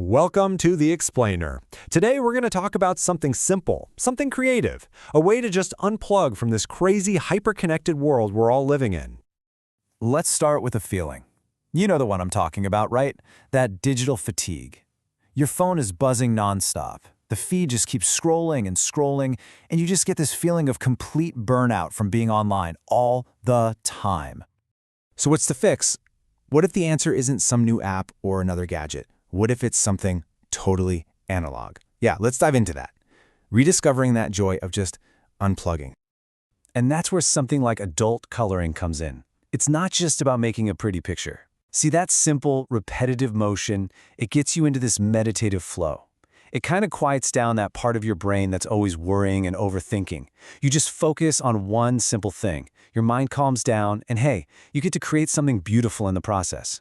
Welcome to The Explainer. Today we're going to talk about something simple, something creative, a way to just unplug from this crazy hyper-connected world we're all living in. Let's start with a feeling. You know the one I'm talking about, right? That digital fatigue. Your phone is buzzing nonstop. The feed just keeps scrolling and scrolling, and you just get this feeling of complete burnout from being online all the time. So what's the fix? What if the answer isn't some new app or another gadget? What if it's something totally analog? Yeah, let's dive into that. Rediscovering that joy of just unplugging. And that's where something like adult coloring comes in. It's not just about making a pretty picture. See, that simple, repetitive motion, it gets you into this meditative flow. It kind of quiets down that part of your brain that's always worrying and overthinking. You just focus on one simple thing. Your mind calms down, and hey, you get to create something beautiful in the process.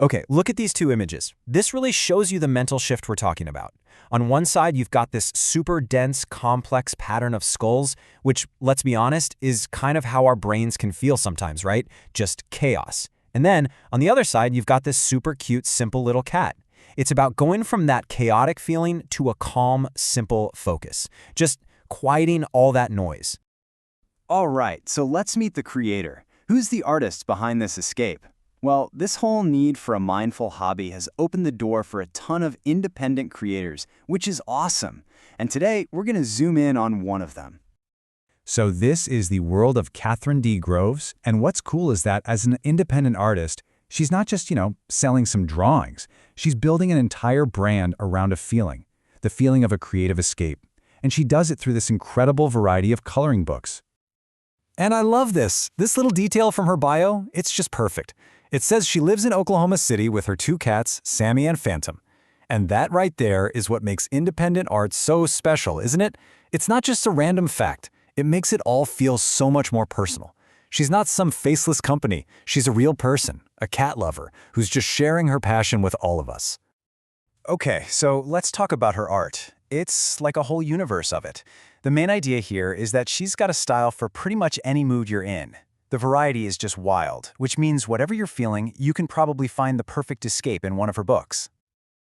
Okay, look at these two images. This really shows you the mental shift we're talking about. On one side, you've got this super dense, complex pattern of skulls, which, let's be honest, is kind of how our brains can feel sometimes, right? Just chaos. And then, on the other side, you've got this super cute, simple little cat. It's about going from that chaotic feeling to a calm, simple focus. Just quieting all that noise. All right, so let's meet the creator. Who's the artist behind this escape? Well, this whole need for a mindful hobby has opened the door for a ton of independent creators, which is awesome. And today, we're going to zoom in on one of them. So this is the world of Catherine D. Groves, and what's cool is that as an independent artist, she's not just, selling some drawings. She's building an entire brand around a feeling, the feeling of a creative escape. And she does it through this incredible variety of coloring books. And I love this. This little detail from her bio, it's just perfect. It says she lives in Oklahoma City with her two cats, Sammy and Phantom. And that right there is what makes independent art so special, isn't it? It's not just a random fact. It makes it all feel so much more personal. She's not some faceless company. She's a real person, a cat lover, who's just sharing her passion with all of us. Okay, so let's talk about her art. It's like a whole universe of it. The main idea here is that she's got a style for pretty much any mood you're in. The variety is just wild, which means whatever you're feeling, you can probably find the perfect escape in one of her books.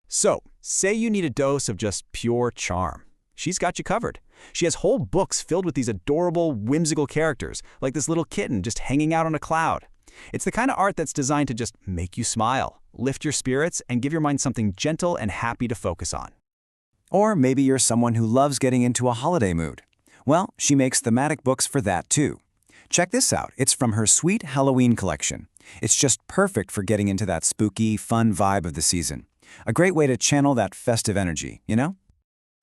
So, say you need a dose of just pure charm. She's got you covered. She has whole books filled with these adorable, whimsical characters, like this little kitten just hanging out on a cloud. It's the kind of art that's designed to just make you smile, lift your spirits, and give your mind something gentle and happy to focus on. Or maybe you're someone who loves getting into a holiday mood. Well, she makes thematic books for that too. Check this out. It's from her Sweet Halloween collection. It's just perfect for getting into that spooky, fun vibe of the season. A great way to channel that festive energy, you know?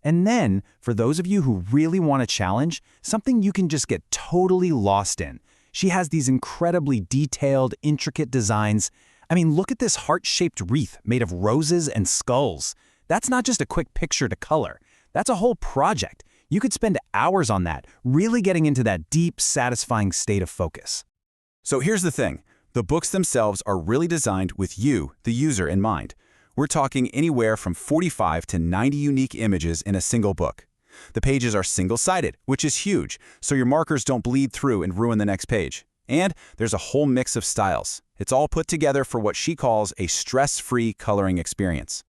And then, for those of you who really want a challenge, something you can just get totally lost in. She has these incredibly detailed, intricate designs. I mean, look at this heart-shaped wreath made of roses and skulls. That's not just a quick picture to color. That's a whole project. You could spend hours on that, really getting into that deep, satisfying state of focus. So here's the thing. The books themselves are really designed with you, the user, in mind. We're talking anywhere from 45 to 90 unique images in a single book. The pages are single-sided, which is huge, so your markers don't bleed through and ruin the next page. And there's a whole mix of styles. It's all put together for what she calls a stress-free coloring experience.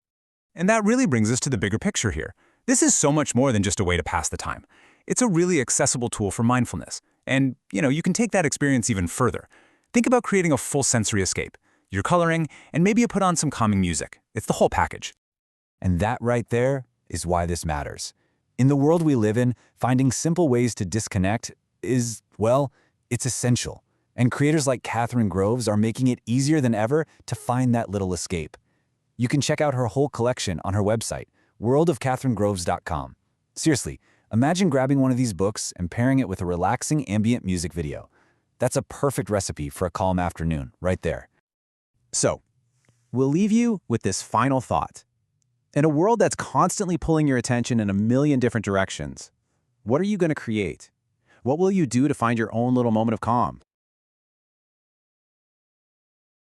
And that really brings us to the bigger picture here. This is so much more than just a way to pass the time. It's a really accessible tool for mindfulness. And, you can take that experience even further. Think about creating a full sensory escape. You're coloring, and maybe you put on some calming music. It's the whole package. And that right there is why this matters. In the world we live in, finding simple ways to disconnect is, well, it's essential. And creators like Catherine Groves are making it easier than ever to find that little escape. You can check out her whole collection on her website, worldofcatherinegroves.com. Seriously, imagine grabbing one of these books and pairing it with a relaxing ambient music video. That's a perfect recipe for a calm afternoon, right there. So, we'll leave you with this final thought. In a world that's constantly pulling your attention in a million different directions, what are you going to create? What will you do to find your own little moment of calm?